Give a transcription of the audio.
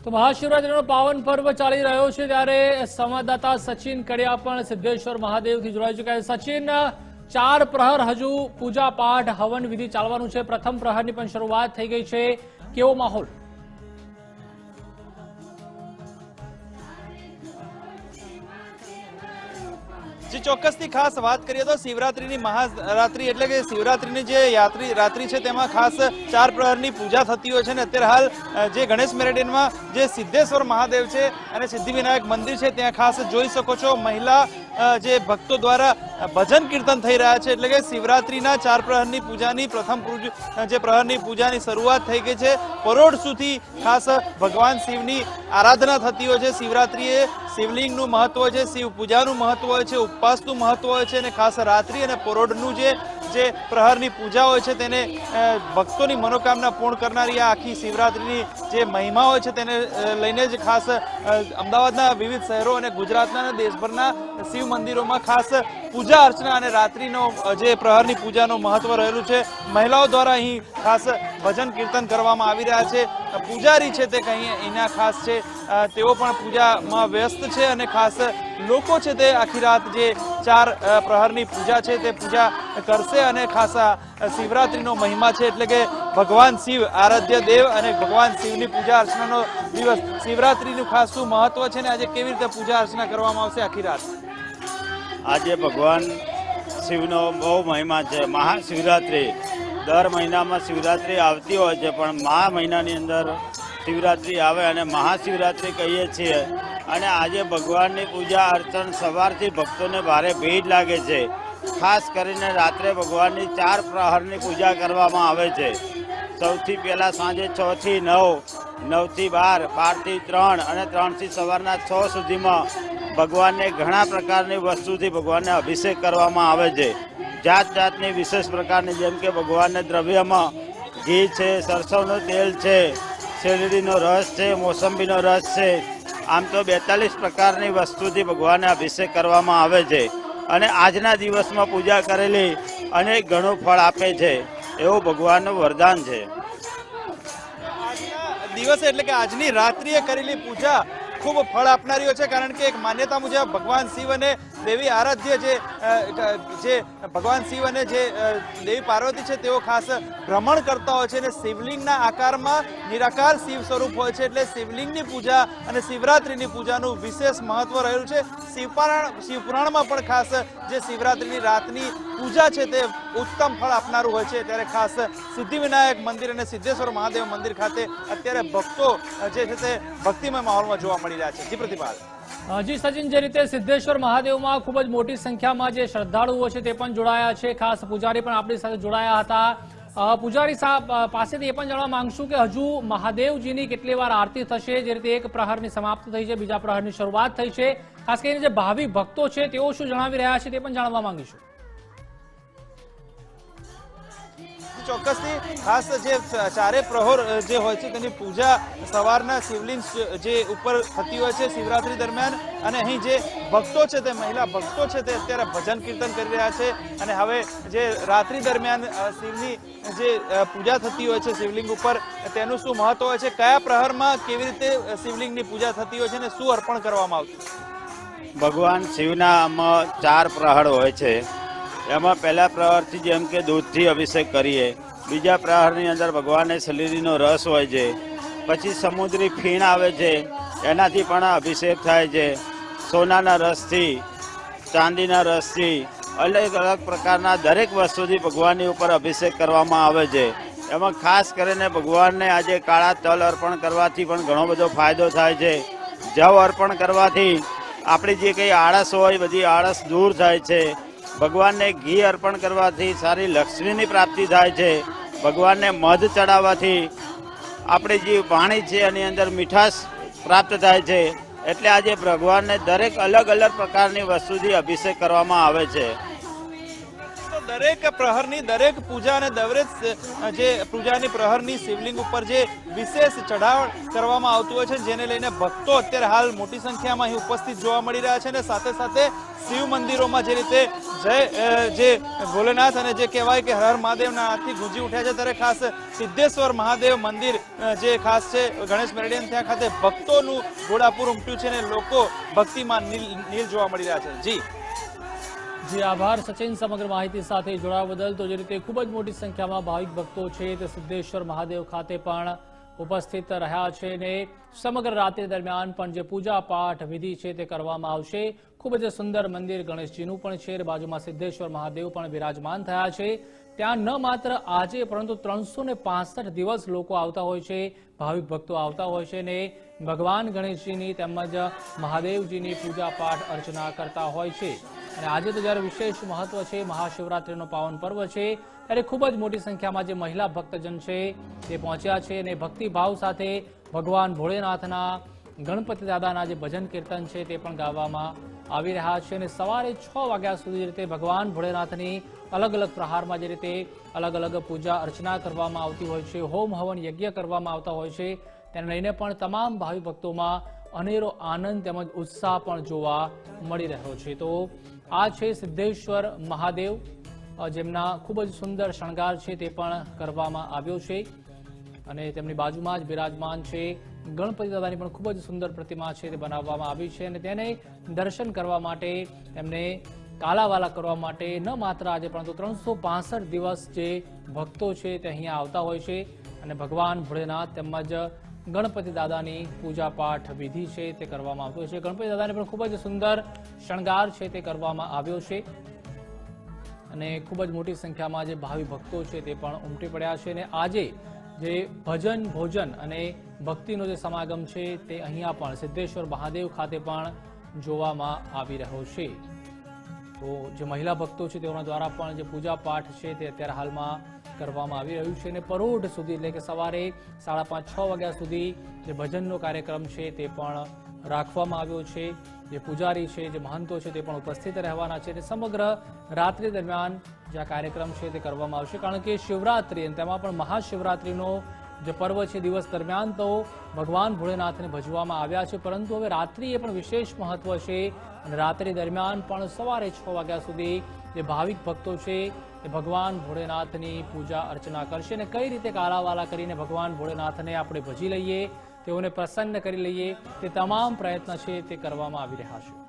તો મહાશિવરાત્રીનો પાવન પર્વ ચાલી રહ્યો છે ત્યારે સંવાદદાતા સચિન કડિયા પણ સિદ્ધેશ્વર મહાદેવથી જોડાઈ ચૂક્યા છે। સચિન, 4 પ્રહર હજુ પૂજા પાઠ હવન વિધિ ચાલવાનું છે, પ્રથમ પ્રહરની પણ શરૂઆત થઈ ગઈ છે, કેવો માહોલ? ચોક્કસથી ખાસ વાત કરીએ તો શિવરાત્રીની મહારાત્રી એટલે કે શિવરાત્રીની જે રાત્રિ છે તેમાં ખાસ 4 પ્રહરની પૂજા થતી હોય છે ને અત્યારે હાલ જે ગણેશ મેરેડિયનમાં જે સિદ્ધેશ્વર મહાદેવ છે અને સિદ્ધિવિનાયક મંદિર છે ત્યાં ખાસ જોઈ શકો છો મહિલા જે ભક્તો દ્વારા ભજન કીર્તન થઈ રહ્યા છે એટલે કે શિવરાત્રીના 4 પ્રહરની પૂજાની પ્રથમ જે પ્રહરની પૂજાની શરૂઆત થઈ ગઈ છે। પરોઢ સુધી ખાસ ભગવાન શિવની આરાધના થતી હોય છે। શિવરાત્રીએ શિવલિંગનું મહત્વ છે, શિવ પૂજાનું મહત્વ હોય છે, ઉપવાસનું મહત્વ હોય છે અને ખાસ રાત્રિ અને પરોઢનું જે પ્રહરની પૂજા હોય છે તેને ભક્તોની મનોકામના પૂર્ણ કરનારી આ આખી શિવરાત્રીની જે મહિમા હોય છે તેને લઈને જ ખાસ અમદાવાદના વિવિધ શહેરો અને ગુજરાતના અને દેશભરના શિવ મંદિરોમાં ખાસ પૂજા અર્ચના અને રાત્રિનો જે પ્રહરની પૂજાનું મહત્વ રહેલું છે। મહિલાઓ દ્વારા અહીં ખાસ ભજન કીર્તન કરવામાં આવી રહ્યા છે। પૂજારી છે તે કંઈ અહીંના ખાસ છે, તેઓ પણ પૂજામાં વ્યસ્ત છે અને ખાસ લોકો છે તે આખી રાત જે 4 પ્રહરની પૂજા છે તે પૂજા કરશે અને ખાસ શિવરાત્રીનો મહિમા છે એટલે કે ભગવાન શિવ આરાધ્ય દેવ અને ભગવાન શિવની પૂજા અર્ચનાનો દિવસ શિવરાત્રીનું ખાસ શું મહત્વ છે ને આજે કેવી રીતે પૂજા અર્ચના કરવામાં આવશે આખી રાત? આજે ભગવાન શિવનો બહુ મહિમા છે। મહાશિવરાત્રિ દર મહિનામાં શિવરાત્રિ આવતી હોય છે પણ મહા મહિનાની અંદર શિવરાત્રિ આવે અને મહાશિવરાત્રિ કહીએ છીએ અને આજે ભગવાનની પૂજા અર્ચન સવારથી ભક્તોને ભારે ભીડ લાગે છે। ખાસ કરીને રાત્રે ભગવાનની 4 પ્રહરની પૂજા કરવામાં આવે છે। સૌથી પહેલાં સાંજે 6 થી 9, 9 થી 12, 12 થી 3 અને 3 થી સવારના 6 સુધીમાં ભગવાનને ઘણા પ્રકારની વસ્તુથી ભગવાનને અભિષેક કરવામાં આવે છે। જાત જાતની વિશેષ પ્રકારની જેમ કે ભગવાનને દ્રવ્યમાં ઘી છે, સરસવનું તેલ છે, શેરડીનો રસ છે, મોસંબીનો રસ છે, આમ તો 42 પ્રકારની વસ્તુથી ભગવાનને અભિષેક કરવામાં આવે છે અને આજના દિવસમાં પૂજા કરેલી અનેક ગણું ફળ આપે છે એવું ભગવાનનું વરદાન છે। આજના દિવસે એટલે કે આજની રાત્રિએ કરેલી પૂજા ખૂબ ફળ આપનારીઓ છે કારણ કે એક માન્યતા મુજબ ભગવાન શિવ અને દેવી આરાધ્ય જે ભગવાન શિવ અને જે દેવી પાર્વતી છે તેઓ ખાસ ભ્રમણ કરતા હોય છે અને શિવલિંગના આકારમાં નિરાકાર શિવ સ્વરૂપ હોય છે એટલે શિવલિંગની પૂજા અને શિવરાત્રિની પૂજાનું વિશેષ મહત્વ રહેલું છે। શિવપુરાણમાં પણ ખાસ જે શિવરાત્રિની રાતની પૂજા છે તે ઉત્તમ ફળ આપનારું હોય છે ત્યારે ખાસ સિદ્ધિવિનાયક મંદિર અને સિદ્ધેશ્વર મહાદેવ મંદિર ખાતે અત્યારે ભક્તો જે છે તે ભક્તિમય માહોલમાં જોવા મળી રહ્યા છે। જી પ્રતિપાલ। જી સચિન, જે રીતે સિદ્ધેશ્વર મહાદેવમાં ખૂબ જ મોટી સંખ્યામાં જે શ્રદ્ધાળુઓ છે તે પણ જોડાયા છે, ખાસ પૂજારી પણ આપણી સાથે જોડાયા હતા। પૂજારી સાહેબ પાસેથી એ પણ જાણવા માંગશું કે હજુ મહાદેવજીની કેટલી વાર આરતી થશે? જે રીતે 1 પ્રહરની સમાપ્ત થઈ છે, બીજા પ્રહરની શરૂઆત થઈ છે, ખાસ કરીને જે ભાવિ ભક્તો છે તેઓ શું જણાવી રહ્યા છે તે પણ જાણવા માંગીશું। ચોક્કસથી ખાસ જે 4 પ્રહર જે હોય છે તેની પૂજા સવારના શિવલિંગ જે ઉપર થતી હોય છે શિવરાત્રી દરમિયાન અને અહીં જે ભક્તો છે તે મહિલા ભક્તો છે તે અત્યારે ભજન કીર્તન કરી રહ્યા છે અને હવે જે રાત્રિ દરમિયાન શિવની જે પૂજા થતી હોય છે શિવલિંગ ઉપર તેનું શું મહત્વ હોય છે, કયા પ્રહરમાં કેવી રીતે શિવલિંગની પૂજા થતી હોય છે અને શું અર્પણ કરવામાં આવતું? ભગવાન શિવના આમાં 4 પ્રહર હોય છે। એમાં પહેલા પ્રહરથી જેમ કે દૂધથી અભિષેક કરીએ, બીજા પ્રહરની અંદર ભગવાનને શેરડીનો રસ હોય છે, પછી સમુદ્રી ફીણ આવે છે એનાથી પણ અભિષેક થાય છે, સોનાના રસથી, ચાંદીના રસથી, અલગ અલગ પ્રકારના દરેક વસ્તુથી ભગવાનની ઉપર અભિષેક કરવામાં આવે છે। એમાં ખાસ કરીને ભગવાનને આજે કાળા તલ અર્પણ કરવાથી પણ ઘણો બધો ફાયદો થાય છે। જવ અર્પણ કરવાથી આપણી જે કંઈ આળસ હોય બધી આળસ દૂર થાય છે। ભગવાનને ઘી અર્પણ કરવાથી સારી લક્ષ્મીની પ્રાપ્તિ થાય છે। ભગવાનને મધ ચડાવવાથી આપણી જે વાણી છે એની અંદર મીઠાશ પ્રાપ્ત થાય છે। એટલે આજે ભગવાનને દરેક અલગ અલગ પ્રકારની વસ્તુથી અભિષેક કરવામાં આવે છે। દરેક પ્રહરની દરેક પૂજા અને દરેક જે પૂજાની પ્રહરની શિવલિંગ ઉપર જે વિશેષ ચઢાવ કરવામાં આવતું હોય છે, જેને લઈને ભક્તો અત્યારે હાલ મોટી સંખ્યામાં અહીં ઉપસ્થિત જોવા મળી રહ્યા છે અને સાથે સાથે શિવ મંદિરોમાં જે રીતે જે ભોલેનાથ અને જે કહેવાય કે હર મહાદેવના હાથથી ગુંજી ઉઠ્યા છે, ત્યારે ખાસ સિદ્ધેશ્વર મહાદેવ મંદિર જે ખાસ છે ગણેશ મેરેડિયન ત્યાં ખાતે ભક્તોનું ઘોડાપુર ઉમટ્યું છે અને લોકો ભક્તિમાં નીલ જોવા મળી રહ્યા છે. જી આભાર સચિન, સમગ્ર માહિતી સાથે જોડાવા બદલ. તો જે રીતે ખૂબ જ મોટી સંખ્યામાં ભાવિક ભક્તો છે તે સિદ્ધેશ્વર મહાદેવ ખાતે પણ ઉપસ્થિત રહ્યા છે અને સમગ્ર રાત્રિ દરમિયાન પણ જે પૂજા પાઠ વિધિ છે તે કરવામાં આવશે. ખૂબ જ સુંદર મંદિર ગણેશજીનું પણ છે, બાજુમાં સિદ્ધેશ્વર મહાદેવ પણ બિરાજમાન થયા છે. ત્યાં ન માત્ર આજે પરંતુ 365 દિવસ લોકો આવતા હોય છે, ભાવિક ભક્તો આવતા હોય છે અને ભગવાન ગણેશજીની તેમજ મહાદેવજીની પૂજા પાઠ અર્ચના કરતા હોય છે. અને આજે તો જ્યારે વિશેષ મહત્વ છે, મહાશિવરાત્રિનો પાવન પર્વ છે, ત્યારે ખૂબ જ મોટી સંખ્યામાં જે મહિલા ભક્તજન છે તે પહોંચ્યા છે અને ભક્તિભાવ સાથે ભગવાન ભોળેનાથના ગણપતિ દાદાના જે ભજન કીર્તન છે તે પણ ગાવામાં આવી રહ્યા છે અને સવારે 6 વાગ્યા સુધી રીતે ભગવાન ભોળેનાથની અલગ અલગ પ્રહારમાં જે રીતે અલગ અલગ પૂજા અર્ચના કરવામાં આવતી હોય છે, હોમ હવન યજ્ઞ કરવામાં આવતા હોય છે, તેને લઈને પણ તમામ ભાવિ ભક્તોમાં અનેરો આનંદ તેમજ ઉત્સાહ પણ જોવા મળી રહ્યો છે. તો આ છે સિદ્ધેશ્વર મહાદેવ, જેમના ખૂબ જ સુંદર શણગાર છે તે પણ કરવામાં આવ્યો છે અને તેમની બાજુમાં જ બિરાજમાન છે ગણપતિ દાદાની પણ ખૂબ જ સુંદર પ્રતિમા છે તે બનાવવામાં આવી છે અને તેને દર્શન કરવા માટે એમને કાલાવાલા કરવા માટે ન માત્ર આજે પરંતુ 365 દિવસ જે ભક્તો છે તે અહીંયા આવતા હોય છે અને ભગવાન ભોળેનાથ તેમજ ગણપતિ દાદાની પૂજા પાઠ વિધિ છે તે કરવામાં આવતું હોય છે. ગણપતિ દાદાને પણ ખૂબ જ સુંદર શણગાર છે તે કરવામાં આવ્યો છે અને ખૂબ જ મોટી સંખ્યામાં જે ભાવિ ભક્તો છે તે પણ ઉમટી પડ્યા છે અને આજે જે ભજન ભોજન અને ભક્તિનો જે સમાગમ છે તે અહીંયા પણ સિદ્ધેશ્વર મહાદેવ ખાતે પણ જોવામાં આવી રહ્યો છે. તો જે મહિલા ભક્તો છે તેઓના દ્વારા પણ જે પૂજા પાઠ છે તે અત્યારે હાલમાં કરવામાં આવી રહ્યું છે અને પરોઢ સુધી એટલે કે સવારે 5:30-6 વાગ્યા સુધી જે ભજનનો કાર્યક્રમ છે તે પણ રાખવામાં આવ્યો છે. જે પૂજારી છે, જે મહંતો છે તે પણ ઉપસ્થિત રહેવાના છે અને સમગ્ર રાત્રિ દરમિયાન જે આ કાર્યક્રમ છે તે કરવામાં આવશે, કારણ કે શિવરાત્રિ અને તેમાં પણ મહાશિવરાત્રિનો જે પર્વ છે દિવસ દરમિયાન તો ભગવાન ભોળેનાથને ભજવામાં આવ્યા છે, પરંતુ હવે રાત્રિએ પણ વિશેષ મહત્વ છે અને રાત્રિ દરમિયાન પણ સવારે 6 વાગ્યા સુધી જે ભાવિક ભક્તો છે એ ભગવાન ભોળેનાથની પૂજા અર્ચના કરશે અને કઈ રીતે કાલાવાલા કરીને ભગવાન ભોળેનાથને આપણે ભજી લઈએ, તેઓને પ્રસન્ન કરી લઈએ તે તમામ પ્રયત્ન છે તે કરવામાં આવી રહ્યા છે.